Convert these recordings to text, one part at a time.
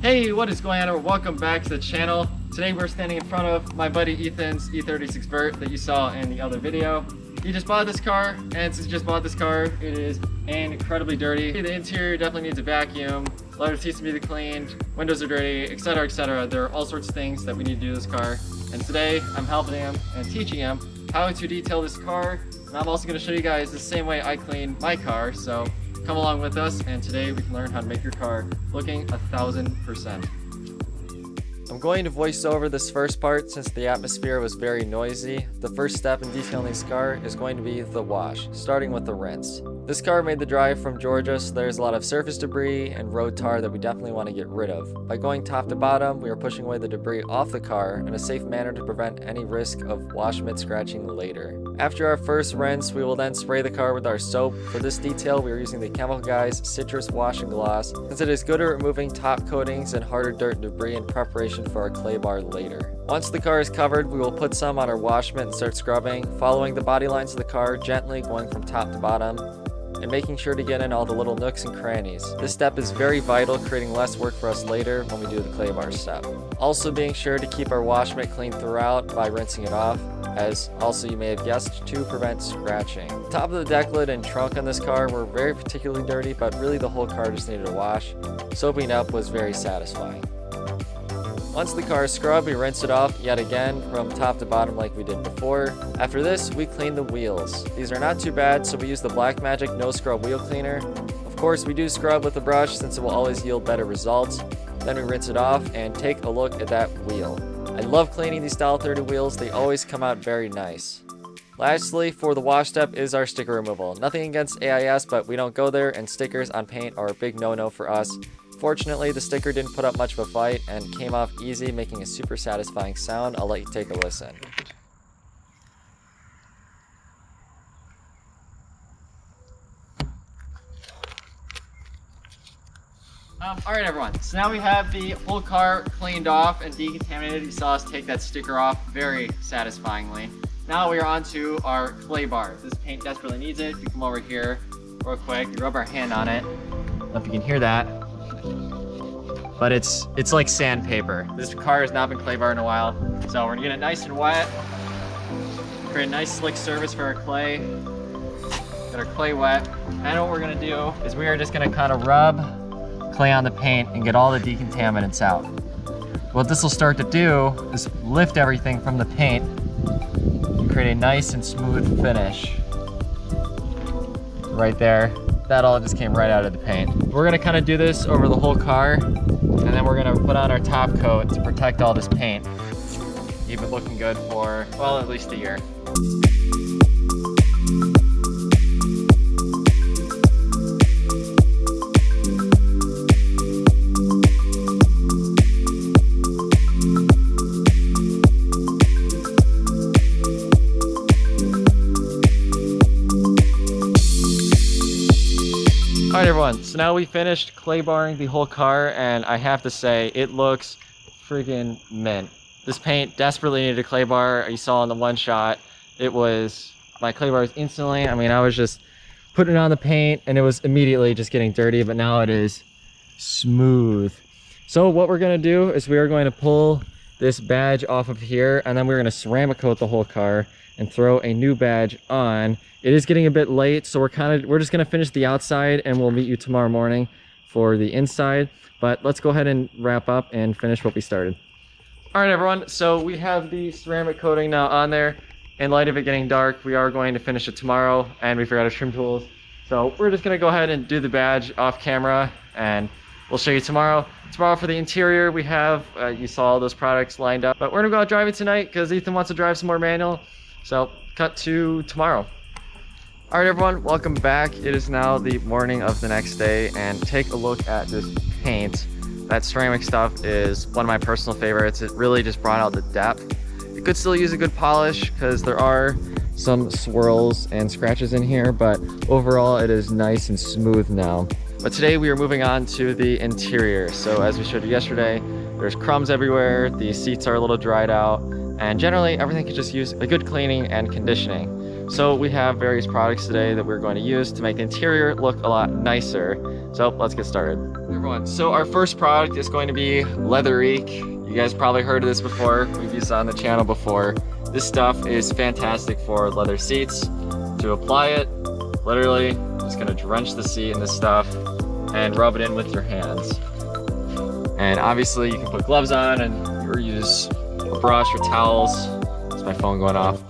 Hey, what is going on? Welcome back to the channel. Today we're standing in front of my buddy Ethan's E36 Vert that you saw in the other video. He just bought this car, and since he just bought this car, it is incredibly dirty. The interior definitely needs a vacuum, leather seats to be cleaned, windows are dirty, etc, etc. There are all sorts of things that we need to do to this car. And today I'm helping him and teaching him how to detail this car. And I'm also going to show you guys the same way I clean my car. So come along with us, and today we can learn how to make your car looking 1000%. I'm going to voice over this first part since the atmosphere was very noisy. The first step in detailing this car is going to be the wash, starting with the rinse. This car made the drive from Georgia, so there's a lot of surface debris and road tar that we definitely want to get rid of. By going top to bottom, we are pushing away the debris off the car in a safe manner to prevent any risk of wash mitt scratching later. After our first rinse, we will then spray the car with our soap. For this detail, we are using the Chemical Guys Citrus Wash and Gloss, since it is good at removing top coatings and harder dirt and debris in preparation for our clay bar later. Once the car is covered, we will put some on our wash mitt and start scrubbing, following the body lines of the car, gently going from top to bottom, and making sure to get in all the little nooks and crannies. This step is very vital, creating less work for us later when we do the clay bar step. Also being sure to keep our wash mitt clean throughout by rinsing it off, as also you may have guessed, to prevent scratching. Top of the deck lid and trunk on this car were very particularly dirty, but really the whole car just needed a wash. Soaping up was very satisfying. Once the car is scrubbed, we rinse it off yet again from top to bottom like we did before. After this, we clean the wheels. These are not too bad, so we use the Blackmagic No Scrub Wheel Cleaner. Of course, we do scrub with the brush since it will always yield better results. Then we rinse it off and take a look at that wheel. I love cleaning these Style 30 wheels, they always come out very nice. Lastly, for the wash step is our sticker removal. Nothing against AIS, but we don't go there, and stickers on paint are a big no-no for us. Fortunately, the sticker didn't put up much of a fight and came off easy, making a super satisfying sound. I'll let you take a listen. Alright everyone, so now we have the whole car cleaned off and decontaminated. You saw us take that sticker off very satisfyingly. Now we are on to our clay bar. This paint desperately needs it. If you come over here real quick, you rub our hand on it. I don't know if you can hear that, but it's like sandpaper. This car has not been clay barred in a while, so we're gonna get it nice and wet, create a nice slick surface for our clay. Get our clay wet, and what we're gonna do is we are just gonna kind of rub clay on the paint and get all the decontaminants out. What this will start to do is lift everything from the paint and create a nice and smooth finish. Right there. That all just came right out of the paint. We're gonna kind of do this over the whole car, and then we're gonna put on our top coat to protect all this paint. Keep it looking good for, well, at least a year. Alright everyone, so now we finished clay barring the whole car, and I have to say, it looks freaking mint. This paint desperately needed a clay bar. You saw in the one shot, my clay bar was instantly, I was just putting it on the paint and it was immediately just getting dirty, but now it is smooth. So what we're going to do is we are going to pull this badge off of here, and then we're going to ceramic coat the whole car and throw a new badge on. It is getting a bit late, so we're just gonna finish the outside, and we'll meet you tomorrow morning for the inside. But let's go ahead and wrap up and finish what we started. All right, everyone, so we have the ceramic coating now on there. In light of it getting dark, we are going to finish it tomorrow, and we forgot our trim tools. So we're just gonna go ahead and do the badge off camera, and we'll show you tomorrow. Tomorrow for the interior, we have, you saw all those products lined up, but we're gonna go out driving tonight because Ethan wants to drive some more manual. So cut to tomorrow. All right, everyone, welcome back. It is now the morning of the next day, and take a look at this paint. That ceramic stuff is one of my personal favorites. It really just brought out the depth. It could still use a good polish because there are some swirls and scratches in here, but overall it is nice and smooth now. But today we are moving on to the interior. So as we showed you yesterday, there's crumbs everywhere, the seats are a little dried out, and generally everything could just use a good cleaning and conditioning. So we have various products today that we're going to use to make the interior look a lot nicer. So let's get started. Hey everyone, so our first product is going to be Leatherique. You guys probably heard of this before. We've used it on the channel before. This stuff is fantastic for leather seats. To apply it, literally just gonna drench the seat in this stuff and rub it in with your hands. And obviously you can put gloves on or use a brush or towels. That's my phone going off.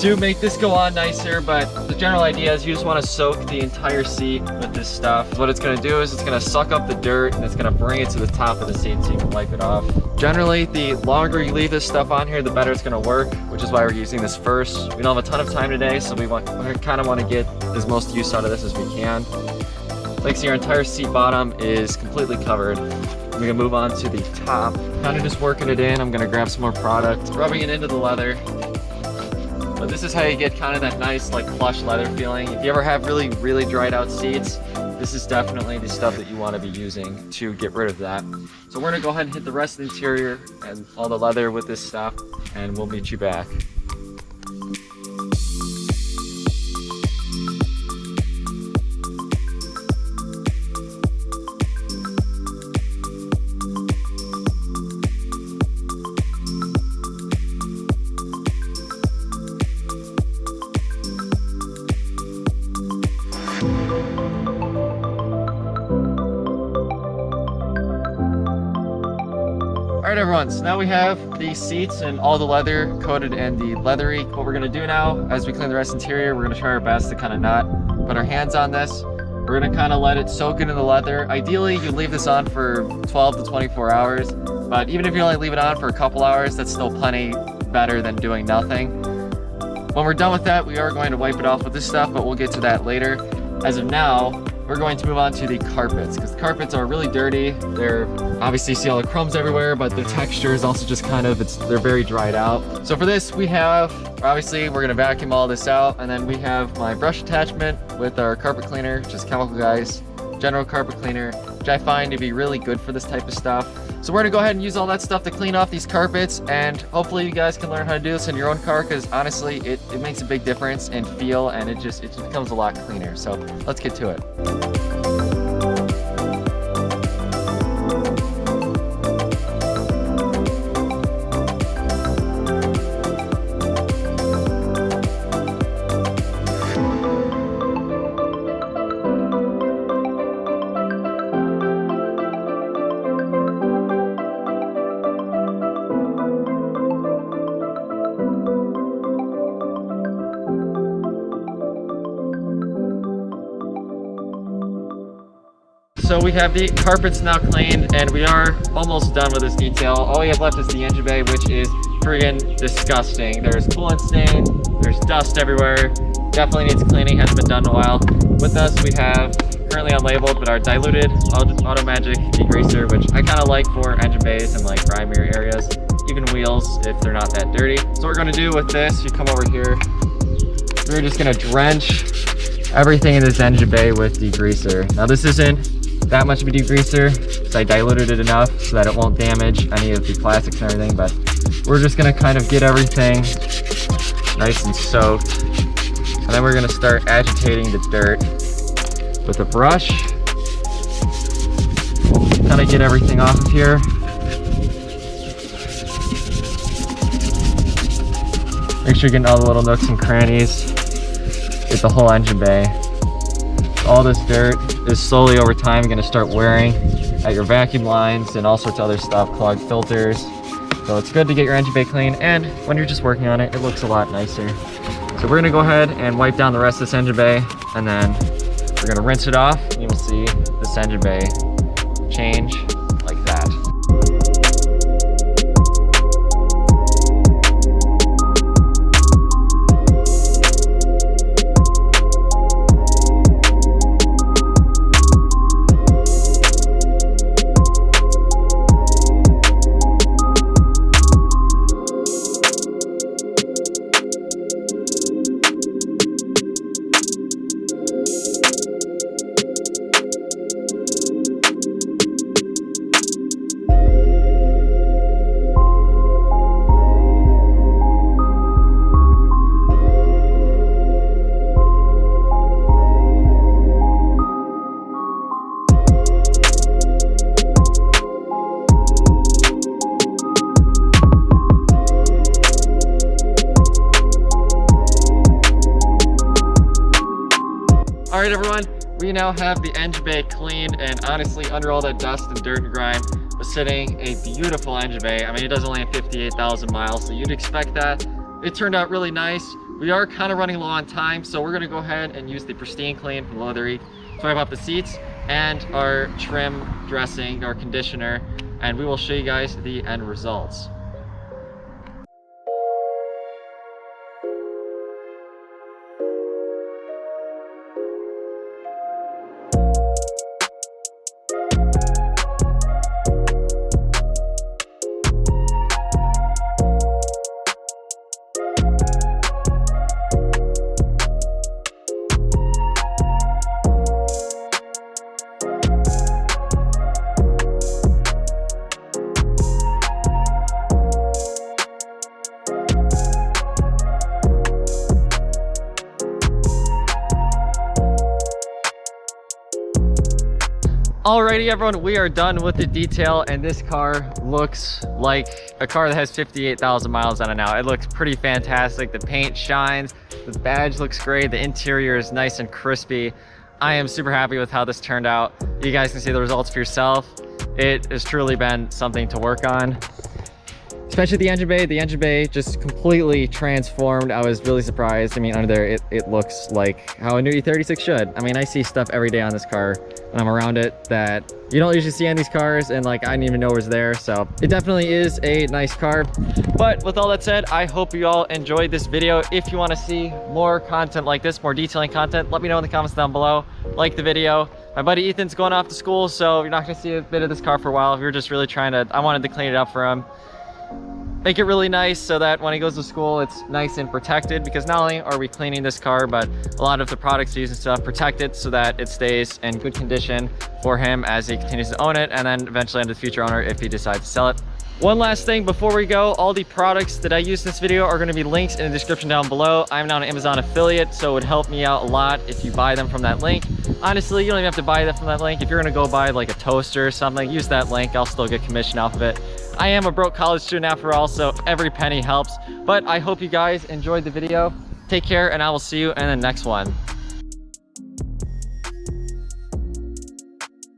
To make this go on nicer, but the general idea is you just want to soak the entire seat with this stuff. What it's going to do is it's going to suck up the dirt and it's going to bring it to the top of the seat so you can wipe it off. Generally, the longer you leave this stuff on here, the better it's going to work, which is why we're using this first. We don't have a ton of time today, so we kind of want to get as most use out of this as we can. Like, so your entire seat bottom is completely covered. We're going to move on to the top. Kind of just working it in. I'm going to grab some more product, rubbing it into the leather. But this is how you get kind of that nice like plush leather feeling. If you ever have really dried out seats, this is definitely the stuff that you want to be using to get rid of that. So we're gonna go ahead and hit the rest of the interior and all the leather with this stuff, and we'll meet you back. All right, everyone, so now we have the seats and all the leather coated in the Leatherique. What we're gonna do now, as we clean the rest of the interior, we're gonna try our best to kind of not put our hands on this. We're gonna kind of let it soak into the leather. Ideally, you leave this on for 12 to 24 hours, but even if you only leave it on for a couple hours, that's still plenty better than doing nothing. When we're done with that, we are going to wipe it off with this stuff, but we'll get to that later. As of now, we're going to move on to the carpets, because the carpets are really dirty. They're obviously, you see all the crumbs everywhere, but the texture is also just kind of, they're very dried out. So for this, we're gonna vacuum all this out, and then we have my brush attachment with our carpet cleaner, which is Chemical Guys General Carpet Cleaner, which I find to be really good for this type of stuff. So we're gonna go ahead and use all that stuff to clean off these carpets, and hopefully you guys can learn how to do this in your own car, because honestly, it makes a big difference in feel, and it just becomes a lot cleaner. So let's get to it. So we have the carpets now cleaned, and we are almost done with this detail. All we have left is the engine bay, which is friggin' disgusting. There's coolant stain, there's dust everywhere. Definitely needs cleaning, hasn't been done in a while. With us, we have currently unlabeled, but our diluted Auto Magic degreaser, which I kind of like for engine bays and like grimier areas, even wheels if they're not that dirty. So what we're gonna do with this, you come over here, we're just gonna drench everything in this engine bay with degreaser. Now this isn't that much of a degreaser, so I diluted it enough so that it won't damage any of the plastics and everything, but we're just gonna kind of get everything nice and soaked, and then we're gonna start agitating the dirt with a brush. Kind of get everything off of here. Make sure you're getting all the little nooks and crannies. Get the whole engine bay. All this dirt is slowly over time going to start wearing at your vacuum lines and all sorts of other stuff, clogged filters. So it's good to get your engine bay clean, and when you're just working on it, it looks a lot nicer. So we're going to go ahead and wipe down the rest of this engine bay, and then we're going to rinse it off, and you will see this engine bay change like that. All right, everyone, we now have the engine bay cleaned, and honestly, under all that dust and dirt and grime was sitting a beautiful engine bay. I mean, it does only have 58,000 miles, so you'd expect that. It turned out really nice. We are kind of running low on time, so we're gonna go ahead and use the pristine clean from Leathery, swipe up the seats and our trim dressing, our conditioner, and we will show you guys the end results. Alrighty, everyone, we are done with the detail, and this car looks like a car that has 58,000 miles on it now. It looks pretty fantastic. The paint shines, the badge looks great, the interior is nice and crispy. I am super happy with how this turned out. You guys can see the results for yourself. It has truly been something to work on. Especially the engine bay just completely transformed. I was really surprised. I mean, under there, it looks like how a new E36 should. I mean, I see stuff every day on this car when I'm around it that you don't usually see on these cars, and like, I didn't even know it was there. So it definitely is a nice car. But with all that said, I hope you all enjoyed this video. If you want to see more content like this, more detailing content, let me know in the comments down below. Like the video. My buddy Ethan's going off to school, so you're not going to see a bit of this car for a while. If you're just really trying to, I wanted to clean it up for him. Make it really nice so that when he goes to school, it's nice and protected, because not only are we cleaning this car, but a lot of the products used and stuff protect it so that it stays in good condition for him as he continues to own it, and then eventually into the future owner if he decides to sell it. One last thing before we go, all the products that I use in this video are going to be linked in the description down below. I'm now an Amazon affiliate, so it would help me out a lot if you buy them from that link. Honestly, you don't even have to buy that from that link. If you're going to go buy like a toaster or something, use that link. I'll still get commission off of it. I am a broke college student after all, so every penny helps. But I hope you guys enjoyed the video. Take care, and I will see you in the next one.